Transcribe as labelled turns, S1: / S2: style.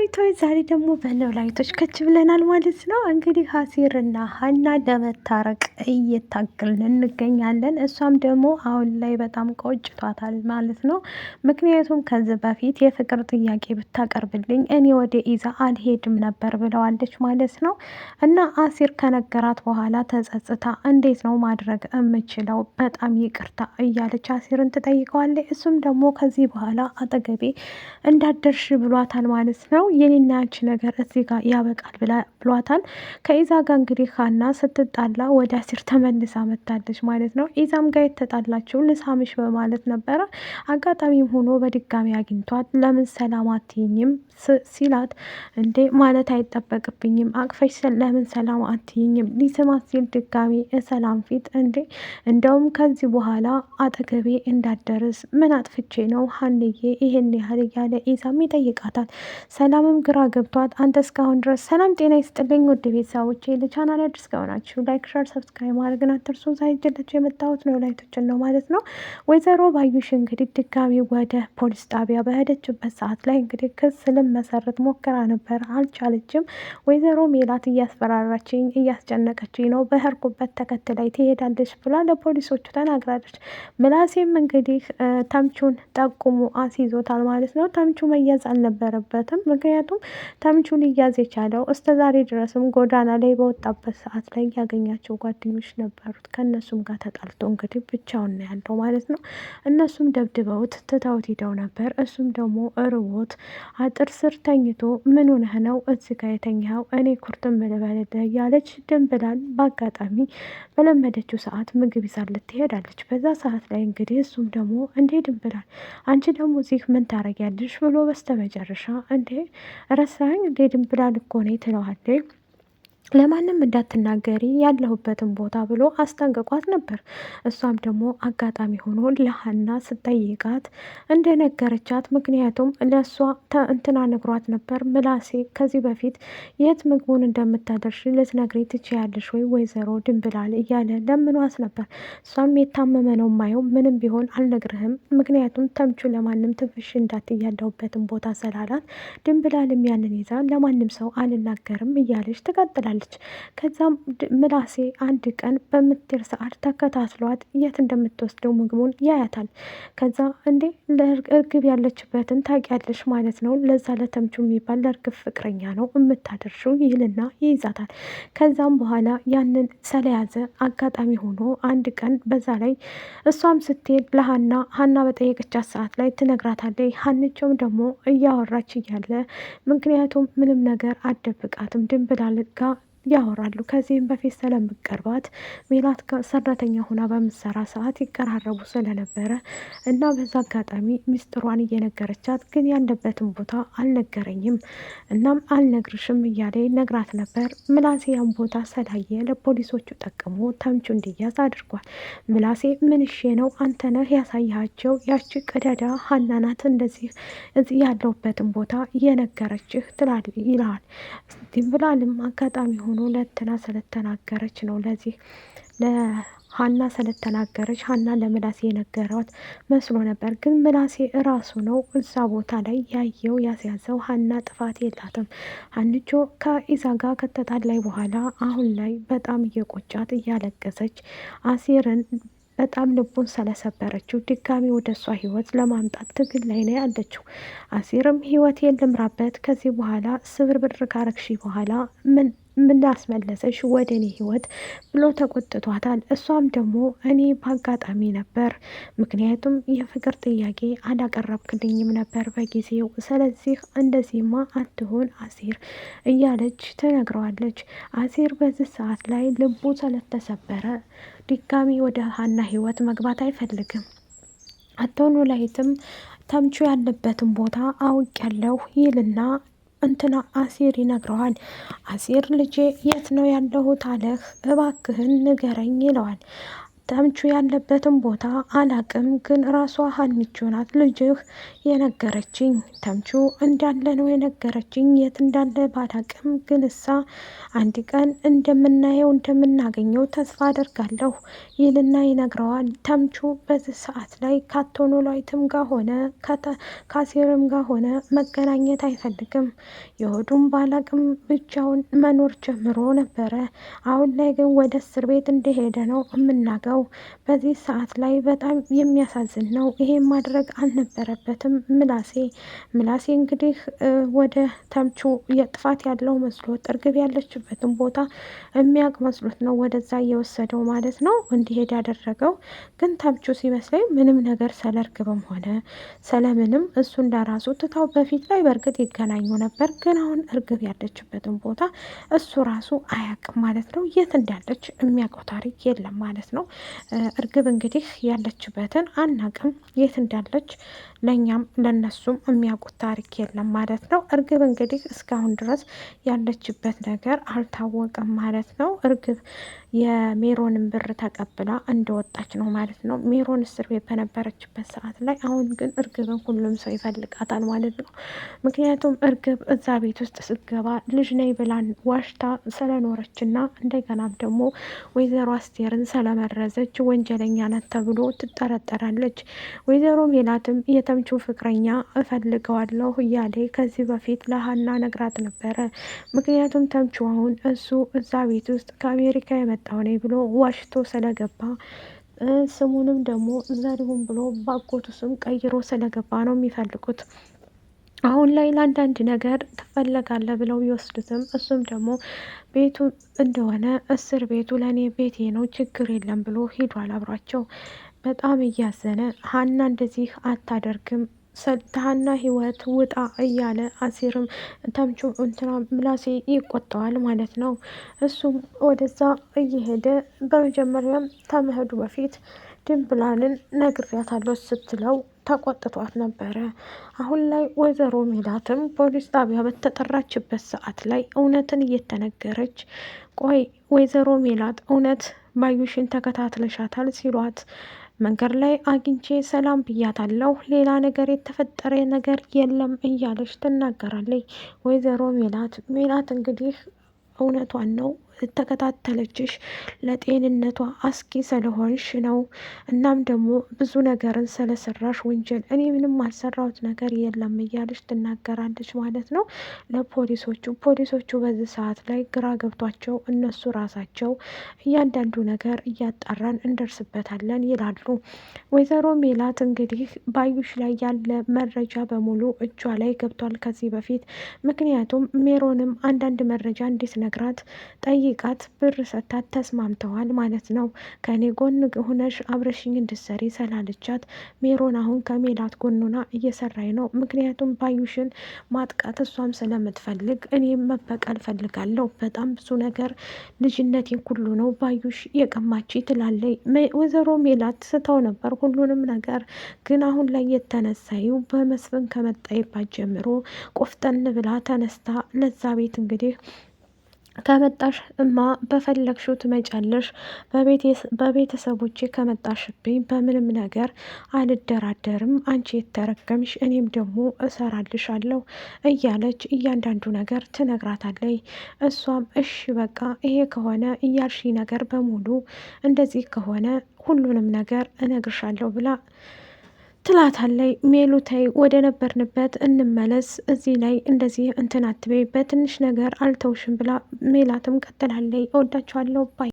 S1: ኖላዊቶች ዛሬ ደግሞ በኖላዊቶች ከች ብለናል ማለት ነው። እንግዲህ አሲርና ሀና ለመታረቅ እየታገልን እንገኛለን። እሷም ደግሞ አሁን ላይ በጣም ቆጭቷታል ማለት ነው። ምክንያቱም ከዚህ በፊት የፍቅር ጥያቄ ብታቀርብልኝ እኔ ወደ ኢዛ አልሄድም ነበር ብለዋለች ማለት ነው። እና አሲር ከነገራት በኋላ ተጸጽታ እንዴት ነው ማድረግ የምችለው በጣም ይቅርታ እያለች አሲርን ትጠይቀዋለች። እሱም ደግሞ ከዚህ በኋላ አጠገቤ እንዳደርሽ ብሏታል ማለት ነው። የኔና ያንቺ ነገር እዚህ ጋር ያበቃል ብሏታል። ከኢዛ ጋር እንግዲህ ሀና ስትጣላ ወደ አሲር ተመልሳ መታለች ማለት ነው። ኢዛም ጋር የተጣላችው ልሳምሽ በማለት ነበረ። አጋጣሚም ሆኖ በድጋሚ አግኝቷት ለምን ሰላም አትይኝም ሲላት እንዴ ማለት አይጠበቅብኝም አቅፈሽ ለምን ሰላም አትይኝም ሊስማት ሲል ድጋሚ ሰላም ፊት እንዴ እንደውም ከዚህ በኋላ አጠገቤ እንዳደርስ ምን አጥፍቼ ነው ሀንዬ ይሄን ያህል እያለ ኢዛም ይጠይቃታል። ሰላምም ግራ ገብቷት አንተ እስካሁን ድረስ ሰላም ጤና ይስጥልኝ ውድ ቤተሰቦቼ ለቻናል አዲስ ከሆናችሁ ላይክ ሸር ሰብስክራይብ ማድረግን አትርሱ። ዛሬ ይዤላችሁ የመጣሁት ኖላዊቶችን ነው ማለት ነው። ወይዘሮ ባዩሽ እንግዲህ ድጋሚ ወደ ፖሊስ ጣቢያ በሄደችበት ሰዓት ላይ እንግዲህ ክስ ልመሰረት ሞክራ ነበር፣ አልቻለችም። ወይዘሮ ሜላት እያስፈራራችኝ እያስጨነቀችኝ ነው፣ በሄድኩበት ተከትላይ ትሄዳለች ብላ ለፖሊሶቹ ተናግራለች። ምላሴም እንግዲህ ተምቹን ጠቁሙ አስይዞታል ማለት ነው። ተምቹ መያዝ አልነበረበትም። ምክንያቱም ተምቹ ሊያዝ የቻለው እስከ ዛሬ ድረስም ጎዳና ላይ በወጣበት ሰዓት ላይ ያገኛቸው ጓደኞች ነበሩት። ከእነሱም ጋር ተጣልቶ እንግዲህ ብቻውን ነው ያለው ማለት ነው። እነሱም ደብድበውት ትተውት ሂደው ነበር። እሱም ደግሞ እርቦት አጥር ስር ተኝቶ ምን ሆነህ ነው እዚህ ጋር የተኛኸው? እኔ ኩርትም ልበልልህ እያለች ድንብላል በአጋጣሚ በለመደችው ሰዓት ምግብ ይዛለት ትሄዳለች። በዛ ሰዓት ላይ እንግዲህ እሱም ደግሞ እንዴ ድንብላል አንቺ ደግሞ እዚህ ምን ታረጊያለሽ ብሎ በስተመጨረሻ እንዴ ረሳኝ እንዴ ድንብላል እኮ ነኝ ትለዋለች። ለማንም እንዳትናገሪ ያለሁበትን ቦታ ብሎ አስጠንቅቋት ነበር። እሷም ደግሞ አጋጣሚ ሆኖ ለሀና ስጠይቃት እንደነገረቻት፣ ምክንያቱም ለእሷ እንትና ነግሯት ነበር ምላሴ ከዚህ በፊት የት ምግቡን እንደምታደርሽ ልትነግሪ ትችያለሽ ወይ ወይዘሮ ድንብላል እያለ ለምኗት ነበር። እሷም የታመመ ነው ማየው ምንም ቢሆን አልነግርህም፣ ምክንያቱም ተምቹ ለማንም ትንፍሽ እንዳትይ ያለሁበትን ቦታ ስላላት ድንብላልም ያንን ይዛ ለማንም ሰው አልናገርም እያለች ትቀጥላለች። ከዛም ምላሴ አንድ ቀን በምትር ሰዓት ተከታትሏት የት እንደምትወስደው ምግቡን ያያታል። ከዛ እንዴ እርግብ ያለችበትን ታውቂያለሽ ማለት ነው፣ ለዛ ለተምቹ የሚባል ለእርግብ ፍቅረኛ ነው የምታደርሽው ይልና ይይዛታል። ከዛም በኋላ ያንን ስለያዘ አጋጣሚ ሆኖ አንድ ቀን በዛ ላይ እሷም ስትሄድ ሀና በጠየቀቻት ሰዓት ላይ ትነግራታለች። ሀንቸውም ደግሞ እያወራች እያለ ምክንያቱም ምንም ነገር አደብቃትም ድንብላል ጋ ያወራሉ። ከዚህም በፊት ስለምቀርባት ሜላት ሰራተኛ ሆና በምሰራ ሰዓት ይቀራረቡ ስለነበረ እና በዛ አጋጣሚ ሚስጥሯን እየነገረቻት ግን ያለበትን ቦታ አልነገረኝም እናም አልነግርሽም እያለ ነግራት ነበር። ምላሴ ያን ቦታ ስላየ ለፖሊሶቹ ጠቅሞ ተምቹ እንዲያዝ አድርጓል። ምላሴ ምንሼ ነው አንተ ነህ ያሳያቸው ያቺ ቀዳዳ ሀና ናት እንደዚህ እዚህ ያለሁበትን ቦታ እየነገረችህ ይለዋል። ድንብላልም አጋጣሚ ሆኖ ለእንትና ስለተናገረች ነው ለዚህ ለሀና ስለተናገረች ሀና ለምላሴ የነገሯት መስሎ ነበር። ግን ምላሴ እራሱ ነው እዛ ቦታ ላይ ያየው ያስያዘው። ሀና ጥፋት የላትም። ሀንቾ ከኢዛ ጋር ከተጣላይ በኋላ አሁን ላይ በጣም እየቆጫት እያለቀሰች አሲርን በጣም ልቡን ስለሰበረችው ድጋሚ ወደ እሷ ህይወት ለማምጣት ትግል ላይ ነው ያለችው። አሲርም ህይወቴን ልምራበት ከዚህ በኋላ ስብርብር ካረግሺ በኋላ ምን አስመለሰሽ ወደ እኔ ህይወት ብሎ ተቆጥቷታል። እሷም ደግሞ እኔ በአጋጣሚ ነበር፣ ምክንያቱም የፍቅር ጥያቄ አላቀረብክልኝም ነበር በጊዜው፣ ስለዚህ እንደዚህማ አትሆን አሲር እያለች ትነግረዋለች። አሲር በዚህ ሰዓት ላይ ልቡ ስለተሰበረ ድጋሚ ወደ ሀና ህይወት መግባት አይፈልግም። አቶ ኖላዊትም ተምቹ ያለበትን ቦታ አውቅ ያለሁ ይልና እንትና አሲር ይነግረዋል። አሲር ልጄ የት ነው ያለሁት አለህ እባክህን ንገረኝ ይለዋል። ተምቹ ያለበትን ቦታ አላቅም፣ ግን ራሷ ሀኒቾ ናት ልጅህ የነገረችኝ። ተምቹ እንዳለ ነው የነገረችኝ። የት እንዳለ ባላቅም፣ ግን እሳ አንድ ቀን እንደምናየው እንደምናገኘው ተስፋ አደርጋለሁ ይልና ይነግረዋል። ተምቹ በዚህ ሰዓት ላይ ከአቶኖላዊትም ጋር ሆነ ከአሴርም ጋር ሆነ መገናኘት አይፈልግም። የሆዱም ባላቅም ብቻውን መኖር ጀምሮ ነበረ። አሁን ላይ ግን ወደ እስር ቤት እንደሄደ ነው የምናገው። በዚህ ሰዓት ላይ በጣም የሚያሳዝን ነው። ይሄ ማድረግ አልነበረበትም ምላሴ እንግዲህ ወደ ተምቹ የጥፋት ያለው መስሎት እርግብ ያለችበትን ቦታ የሚያውቅ መስሎት ነው ወደዛ እየወሰደው ማለት ነው እንዲሄድ ያደረገው። ግን ተምቹ ሲመስለኝ ምንም ነገር ስለ እርግብም ሆነ ስለምንም እሱ እንደራሱ ትታው በፊት ላይ በእርግጥ ይገናኙ ነበር። ግን አሁን እርግብ ያለችበትን ቦታ እሱ ራሱ አያውቅም ማለት ነው። የት እንዳለች የሚያውቀው ታሪክ የለም ማለት ነው። እርግብ እንግዲህ ያለችበትን አናቅም፣ የት እንዳለች ለእኛም ለነሱም የሚያውቁት ታሪክ የለም ማለት ነው። እርግብ እንግዲህ እስካሁን ድረስ ያለችበት ነገር አልታወቀም ማለት ነው። እርግብ የሜሮንን ብር ተቀብላ እንደወጣች ነው ማለት ነው። ሜሮን እስር ቤት በነበረችበት ሰዓት ላይ፣ አሁን ግን እርግብን ሁሉም ሰው ይፈልጋታል ማለት ነው። ምክንያቱም እርግብ እዛ ቤት ውስጥ ስትገባ ልጅ ነኝ ብላን ዋሽታ ስለኖረችና እንደገናም ደግሞ ወይዘሮ አስቴርን ስለመረዘች ወንጀለኛ ናት ተብሎ ትጠረጠራለች። ወይዘሮ ሜላትም የተምቹ ፍቅረኛ እፈልገዋለሁ እያለ ከዚህ በፊት ለሀና ነግራት ነበረ። ምክንያቱም ተምቹ አሁን እሱ እዛ ቤት ውስጥ ከአሜሪካ የመጣው ነኝ ብሎ ዋሽቶ ስለገባ ስሙንም ደግሞ ዘሪሁን ብሎ ባጎቱ ስም ቀይሮ ስለገባ ነው የሚፈልጉት። አሁን ላይ ለአንዳንድ ነገር ትፈለጋለ ብለው ቢወስዱትም እሱም ደግሞ ቤቱ እንደሆነ እስር ቤቱ ለእኔ ቤቴ ነው ችግር የለም ብሎ ሂዷል አብሯቸው። በጣም እያዘነ ሀና እንደዚህ አታደርግም ሀና ህይወት ውጣ እያለ አሲርም ተምቹ እንትና ምላሴ ይቆጠዋል ማለት ነው። እሱም ወደዛ እየሄደ በመጀመሪያም ተመሄዱ በፊት ድንብላልን ነግሬያታለሁ ስትለው ተቆጥቷት ነበረ። አሁን ላይ ወይዘሮ ሜላትም ፖሊስ ጣቢያ በተጠራችበት ሰዓት ላይ እውነትን እየተነገረች፣ ቆይ ወይዘሮ ሜላት እውነት ባዩሽን ተከታትለሻታል ሲሏት፣ መንገድ ላይ አግኝቼ ሰላም ብያታለሁ፣ ሌላ ነገር የተፈጠረ ነገር የለም እያለች ትናገራለች። ወይዘሮ ሜላት እንግዲህ እውነቷን ነው ተከታተለችሽ ለጤንነቷ አስጊ ስለሆንሽ ነው። እናም ደግሞ ብዙ ነገርን ስለሰራሽ ወንጀል እኔ ምንም አልሰራሁት ነገር የለም እያለች ትናገራለች ማለት ነው ፖሊሶቹ በዚህ ሰዓት ላይ ግራ ገብቷቸው እነሱ ራሳቸው እያንዳንዱ ነገር እያጣራን እንደርስበታለን ይላሉ። ወይዘሮ ሜላት እንግዲህ ባዩሽ ላይ ያለ መረጃ በሙሉ እጇ ላይ ገብቷል ከዚህ በፊት። ምክንያቱም ሜሮንም አንዳንድ መረጃ እንድትነግራት ጠይቃት ብር ሰታት ተስማምተዋል ማለት ነው። ከኔ ጎን ሆነሽ አብረሽኝ እንድትሰሪ ስላለቻት ሜሮን አሁን ከሜላት ጎኑና እየሰራኝ ነው። ምክንያቱም ባዩሽን ማጥቃት እሷም ስለምትፈልግ እኔም መበቀል ፈልጋለሁ። በጣም ብዙ ነገር ልጅነቴን ሁሉ ነው ባዩሽ የቀማች ትላለይ። ወይዘሮ ሜላት ስተው ነበር ሁሉንም ነገር፣ ግን አሁን ላይ የተነሳዩ በመስፍን ከመጣይባት ጀምሮ ቆፍጠን ብላ ተነስታ ለዛ ቤት እንግዲህ ከመጣሽ እማ በፈለግሽው ትመጫለሽ፣ በቤተሰቦቼ ከመጣሽብኝ በምንም ነገር አልደራደርም፣ አንቺ የተረገምሽ እኔም ደግሞ እሰራልሻለሁ እያለች እያንዳንዱ ነገር ትነግራታለች። እሷም እሺ በቃ ይሄ ከሆነ እያልሽ ነገር በሙሉ እንደዚህ ከሆነ ሁሉንም ነገር እነግርሻለሁ ብላ ትላታለይ። ሜሉታይ ወደ ነበርንበት እንመለስ፣ እዚህ ላይ እንደዚህ እንትን አትበይ፣ በትንሽ ነገር አልተውሽም ብላ ሜላትም ቀጥላለይ። እወዳችኋለሁ ባይ